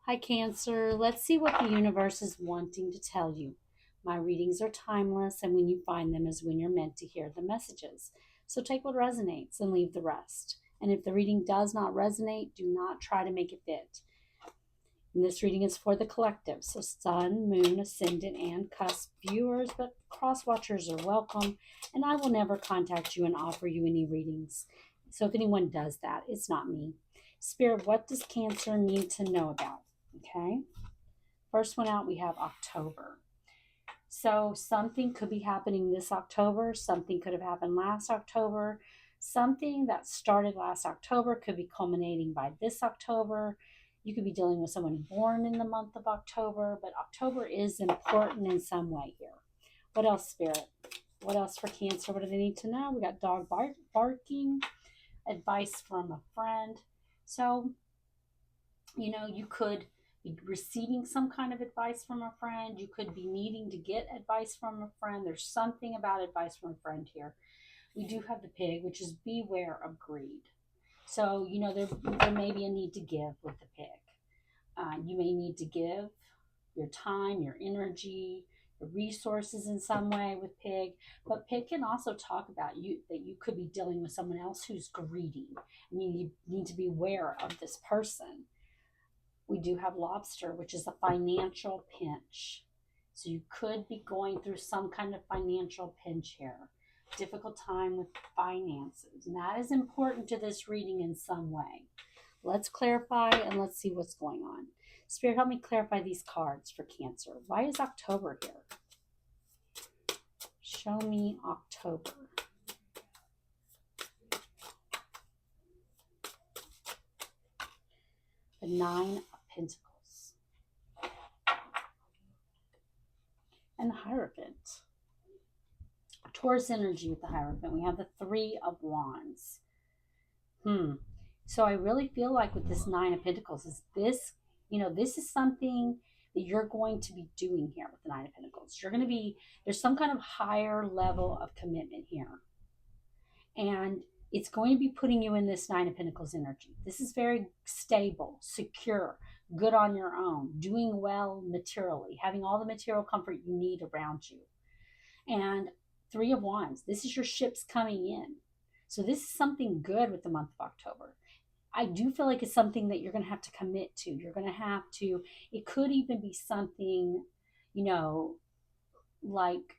Hi, Cancer. Let's see what the universe is wanting to tell you. My readings are timeless, and when you find them is when you're meant to hear the messages. So take what resonates and leave the rest. And if the reading does not resonate, do not try to make it fit. And this reading is for the collective, so Sun, Moon, Ascendant, and Cusp viewers, but cross watchers are welcome, and I will never contact you and offer you any readings. So if anyone does that, it's not me. Spirit, what does Cancer need to know about? Okay. First one out, we have October. So something could be happening this October. Something could have happened last October. Something that started last October could be culminating by this October. You could be dealing with someone born in the month of October, but October is important in some way here. What else, Spirit? What else for Cancer? What do they need to know? We got dog barking, advice from a friend. So, you could be receiving some kind of advice from a friend. You could be needing to get advice from a friend. There's something about advice from a friend here. We do have the pig, which is beware of greed. So, there may be a need to give with the pig. You may need to give your time, your energy, your resources in some way with pig. But pig can also talk about you that you could be dealing with someone else who's greedy, and you need to be aware of this person. We do have lobster, which is a financial pinch. So you could be going through some kind of financial pinch here. Difficult time with finances. And that is important to this reading in some way. Let's clarify and let's see what's going on. Spirit, help me clarify these cards for Cancer. Why is October here? Show me October. The Nine of Pentacles. And the Hierophant. Taurus energy with the Hierophant. We have the Three of Wands. So I really feel like with this Nine of Pentacles is this, this is something that you're going to be doing here with the Nine of Pentacles. You're going to be, there's some kind of higher level of commitment here. And it's going to be putting you in this Nine of Pentacles energy. This is very stable, secure, good on your own, doing well materially, having all the material comfort you need around you. And Three of Wands, this is your ships coming in. So this is something good with the month of October. I do feel like it's something that you're going to have to commit to. You're going to have to, it could even be something, like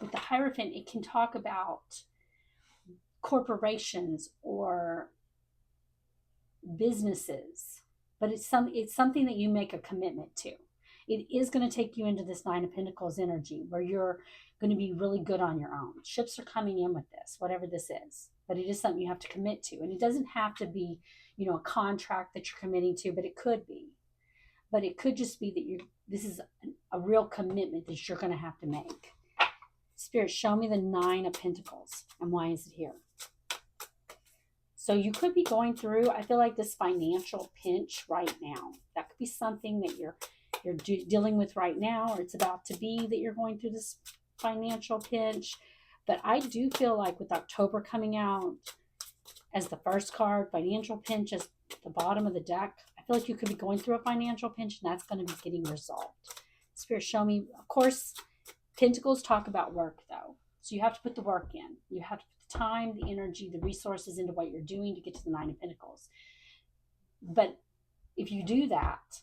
with the Hierophant, it can talk about corporations or businesses, but it's something that you make a commitment to. It is going to take you into this Nine of Pentacles energy where you're going to be really good on your own. Ships are coming in with this, whatever this is, but it is something you have to commit to. And it doesn't have to be, a contract that you're committing to, but it could be. But it could just be that this is a real commitment that you're going to have to make. Spirit, show me the Nine of Pentacles and why is it here? So you could be going through, I feel like, this financial pinch right now. That could be something that you're dealing with right now, or it's about to be that you're going through this financial pinch. But I do feel like with October coming out as the first card, financial pinch as the bottom of the deck, I feel like you could be going through a financial pinch and that's going to be getting resolved. Spirit, show me. Of course, Pentacles talk about work though. So you have to put the work in. You have to put the time, the energy, the resources into what you're doing to get to the Nine of Pentacles. But if you do that,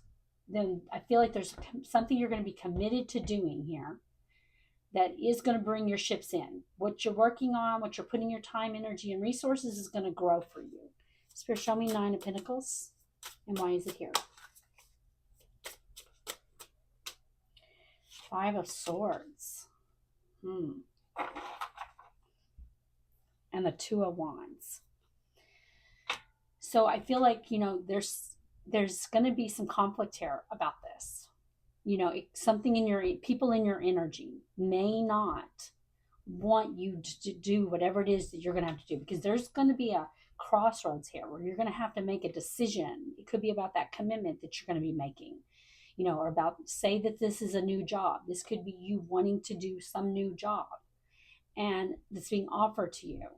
then I feel like there's something you're going to be committed to doing here that is going to bring your ships in. What you're working on, what you're putting your time, energy, and resources is going to grow for you. Spirit, show me Nine of Pentacles. And why is it here? Five of Swords. And the Two of Wands. So I feel like, there's going to be some conflict here about this. Something in your people in your energy may not want you to do whatever it is that you're going to have to do, because there's going to be a crossroads here where you're going to have to make a decision. It could be about that commitment that you're going to be making, or about, say that this is a new job. This could be you wanting to do some new job and that's being offered to you.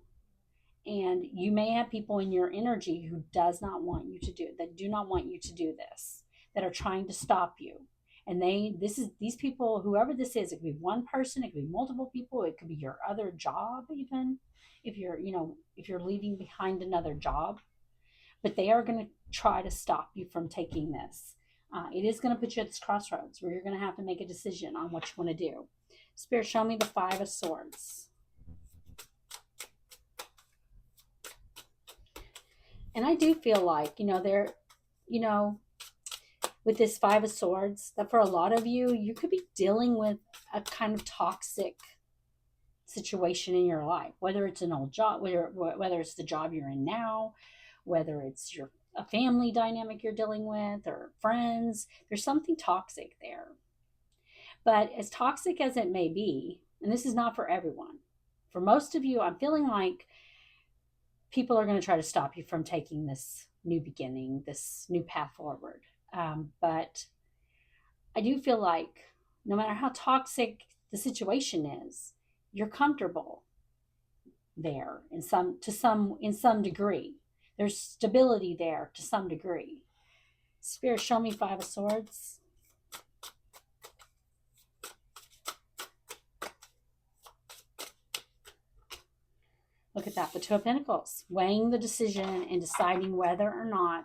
And you may have people in your energy who does not want you to do it, that do not want you to do this, that are trying to stop you. And these people, whoever this is, it could be one person, it could be multiple people, it could be your other job, even if you're leaving behind another job, but they are going to try to stop you from taking this. It is going to put you at this crossroads where you're going to have to make a decision on what you want to do. Spirit, show me the Five of Swords. And I do feel like, with this Five of Swords, that for a lot of you, you could be dealing with a kind of toxic situation in your life, whether it's an old job, whether it's the job you're in now, whether it's a family dynamic you're dealing with or friends. There's something toxic there. But as toxic as it may be, and this is not for everyone, for most of you, I'm feeling like people are going to try to stop you from taking this new beginning, this new path forward. But I do feel like no matter how toxic the situation is, you're comfortable there in some degree. There's stability there to some degree. Spirit, show me Five of Swords. Look at that, the Two of Pentacles, weighing the decision and deciding whether or not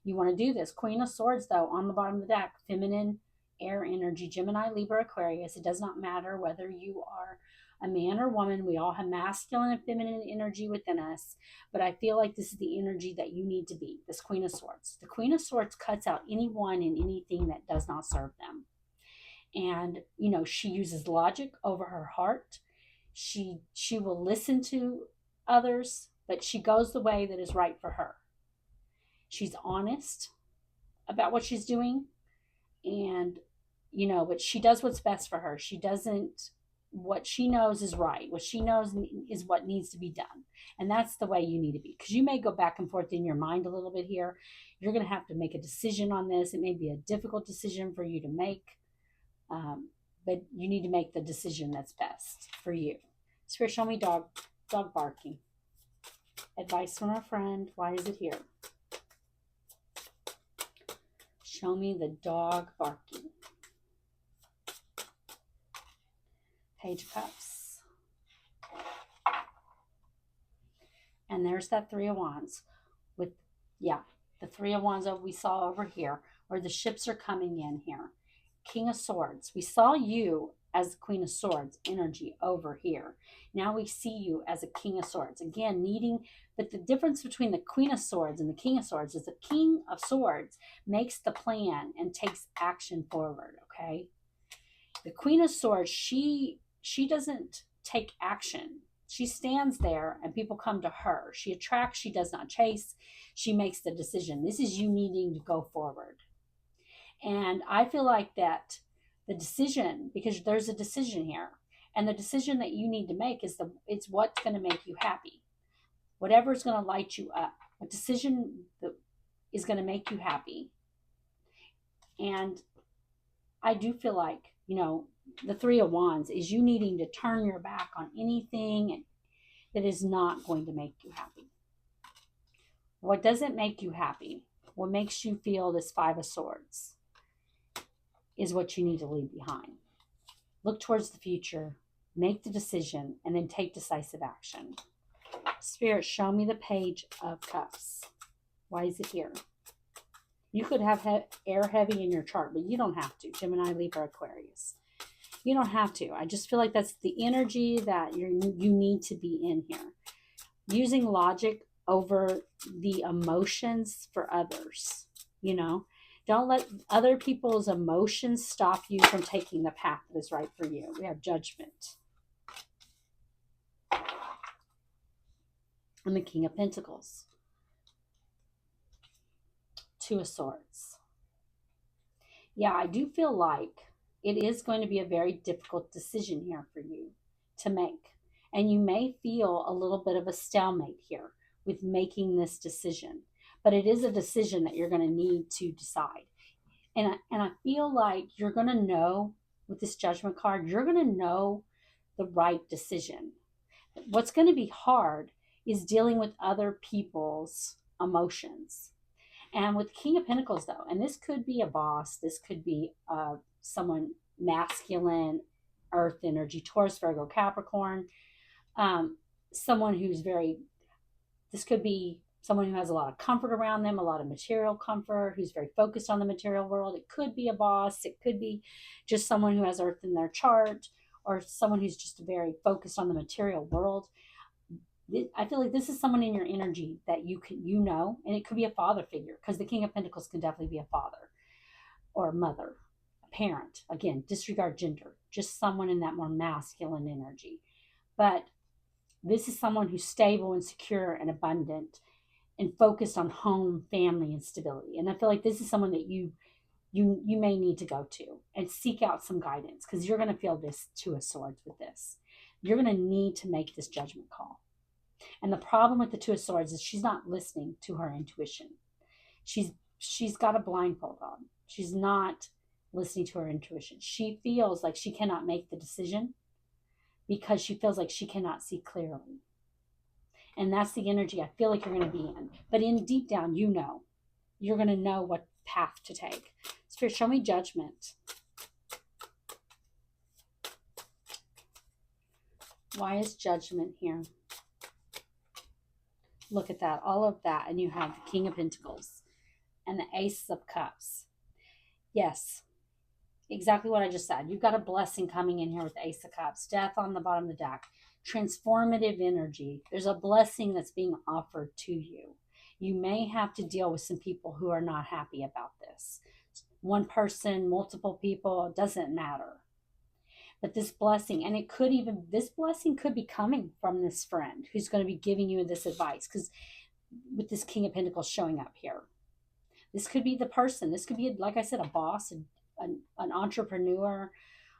you want to do this. Queen of Swords, though, on the bottom of the deck, feminine, air energy, Gemini, Libra, Aquarius. It does not matter whether you are a man or woman. We all have masculine and feminine energy within us. But I feel like this is the energy that you need to be, this Queen of Swords. The Queen of Swords cuts out anyone and anything that does not serve them. And, she uses logic over her heart. She will listen to others, but she goes the way that is right for her. She's honest about what she's doing, and but she does what's best for her. She doesn't, what she knows is right, what she knows is what needs to be done. And that's the way you need to be, because you may go back and forth in your mind a little bit here. You're going to have to make a decision on this. It may be a difficult decision for you to make, but you need to make the decision that's best for you. Spirit, show me dog barking. Advice from a friend. Why is it here? Show me the dog barking. Page of Cups. And there's that Three of Wands. The Three of Wands that we saw over here, where the ships are coming in here. King of Swords. We saw you as the Queen of Swords energy over here. Now we see you as a King of Swords. Again, but the difference between the Queen of Swords and the King of Swords is the King of Swords makes the plan and takes action forward, okay? The Queen of Swords, she doesn't take action. She stands there and people come to her. She attracts, she does not chase. She makes the decision. This is you needing to go forward. And I feel like that the decision, because there's a decision here, and the decision that you need to make it's what's going to make you happy. Whatever is going to light you up. A decision that is going to make you happy. And I do feel like, the Three of Wands is you needing to turn your back on anything that is not going to make you happy. What doesn't make you happy, what makes you feel this Five of Swords, is what you need to leave behind. Look towards the future, make the decision, and then take decisive action. Spirit, show me the Page of Cups. Why is it here? You could have air heavy in your chart, but you don't have to. Gemini, Libra, Aquarius. You don't have to. I just feel like that's the energy that you need to be in here. Using logic over the emotions for others, Don't let other people's emotions stop you from taking the path that is right for you. We have Judgment. And the King of Pentacles. Two of Swords. Yeah, I do feel like it is going to be a very difficult decision here for you to make. And you may feel a little bit of a stalemate here with making this decision. But it is a decision that you're going to need to decide. And I feel like you're going to know, with this Judgment card, you're going to know the right decision. What's going to be hard is dealing with other people's emotions. And with King of Pentacles, though, and this could be a boss, this could be someone masculine, earth energy, Taurus, Virgo, Capricorn, um, someone who's very, this could be someone who has a lot of comfort around them, a lot of material comfort, who's very focused on the material world. It could be a boss, it could be just someone who has earth in their chart, or someone who's just very focused on the material world. I feel like this is someone in your energy that and it could be a father figure, because the King of Pentacles can definitely be a father or a mother, a parent. Again, disregard gender, just someone in that more masculine energy. But this is someone who's stable and secure and abundant and focused on home, family, and stability. And I feel like this is someone that you may need to go to and seek out some guidance, because you're going to feel this Two of Swords with this. You're going to need to make this judgment call. And the problem with the Two of Swords is she's not listening to her intuition. She's got a blindfold on. She's not listening to her intuition. She feels like she cannot make the decision because she feels like she cannot see clearly. And that's the energy I feel like you're going to be in. But in deep down, you're going to know what path to take. Spirit, show me judgment. Why is judgment here? Look at that, all of that. And you have the King of Pentacles and the Ace of Cups. Yes, exactly what I just said. You've got a blessing coming in here with the Ace of Cups. Death on the bottom of the deck. Transformative energy. There's a blessing that's being offered to you. You may have to deal with some people who are not happy about this. One person, multiple people, it doesn't matter. But this blessing, and this blessing could be coming from this friend who's going to be giving you this advice, because with this King of Pentacles showing up here, this could be the person. This could be, like I said, a boss, an entrepreneur,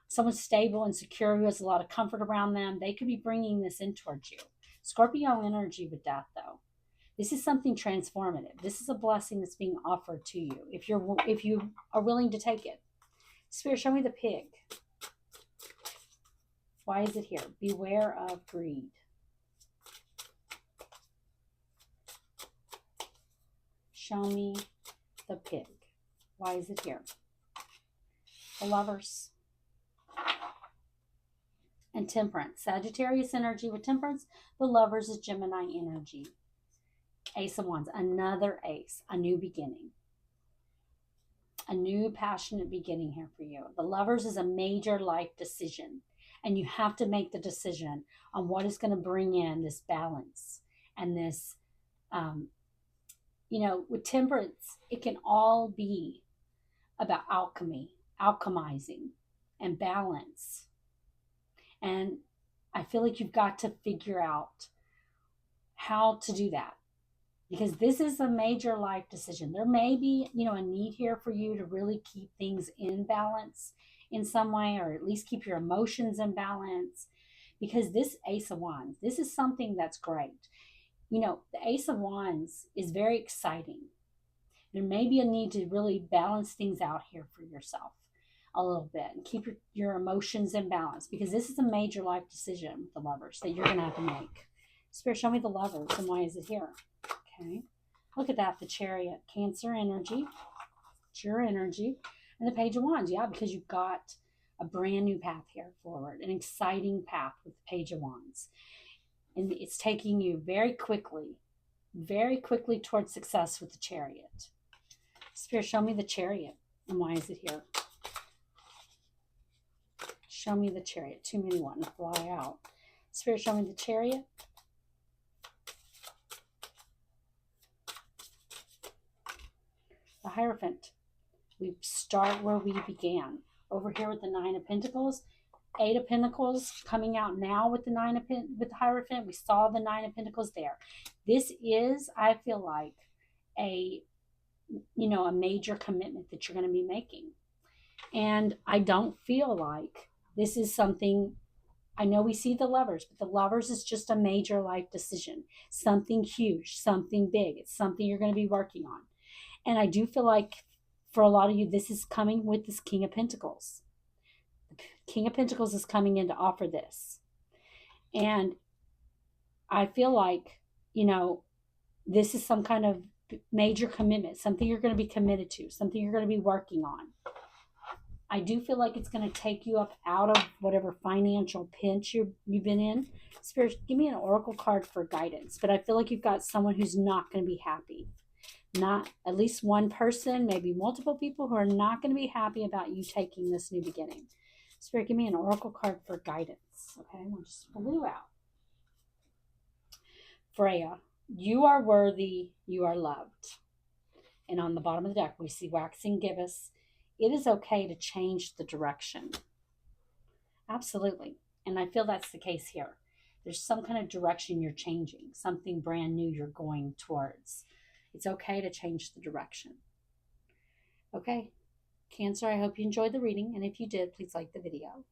someone stable and secure who has a lot of comfort around them. They could be bringing this in towards you. Scorpio energy with death, though. This is something transformative. This is a blessing that's being offered to you if you are willing to take it. Spirit, show me the pig. Why is it here? Beware of greed. Show me the pig. Why is it here? The Lovers. And Temperance. Sagittarius energy with Temperance. The Lovers is Gemini energy. Ace of Wands. Another ace. A new beginning. A new passionate beginning here for you. The Lovers is a major life decision. And you have to make the decision on what is going to bring in this balance and this, with Temperance, it can all be about alchemizing, and balance. And I feel like you've got to figure out how to do that, because this is a major life decision. There may be, a need here for you to really keep things in balance in some way, or at least keep your emotions in balance, because this Ace of Wands, this is something that's great. The Ace of Wands is very exciting. There may be a need to really balance things out here for yourself a little bit and keep your emotions in balance, because this is a major life decision with the Lovers that you're going to have to make. Spirit, show me the Lovers, and why is it here? Okay. Look at that, the Chariot, Cancer energy. It's your energy. And the Page of Wands, yeah, because you've got a brand new path here forward, an exciting path with the Page of Wands. And it's taking you very quickly towards success with the Chariot. Spirit, show me the Chariot, and why is it here? Show me the Chariot. Too many want to fly out. Spirit, show me the Chariot. The Hierophant. We start where we began. Over here with the Nine of Pentacles. Eight of Pentacles coming out now with the with the Hierophant. We saw the Nine of Pentacles there. This is, I feel like, a major commitment that you're going to be making. And I don't feel like this is something, I know we see the Lovers, but the Lovers is just a major life decision. Something huge, something big. It's something you're going to be working on. And I do feel like for a lot of you, this is coming with this King of Pentacles. The King of Pentacles is coming in to offer this. And I feel like you know, this is some kind of major commitment, something you're going to be committed to, something you're going to be working on. I do feel like it's going to take you up out of whatever financial pinch you've been in. Spirit, give me an oracle card for guidance. But I feel like you've got someone who's not going to be happy. Not at least one person, maybe multiple people who are not going to be happy about you taking this new beginning. Spirit, give me an oracle card for guidance. Okay, we'll just flew out. Freya, you are worthy, you are loved. And on the bottom of the deck, we see waxing gibbous. It is okay to change the direction. Absolutely. And I feel that's the case here. There's some kind of direction you're changing, something brand new you're going towards. It's okay to change the direction. Okay, Cancer, I hope you enjoyed the reading. And if you did, please like the video.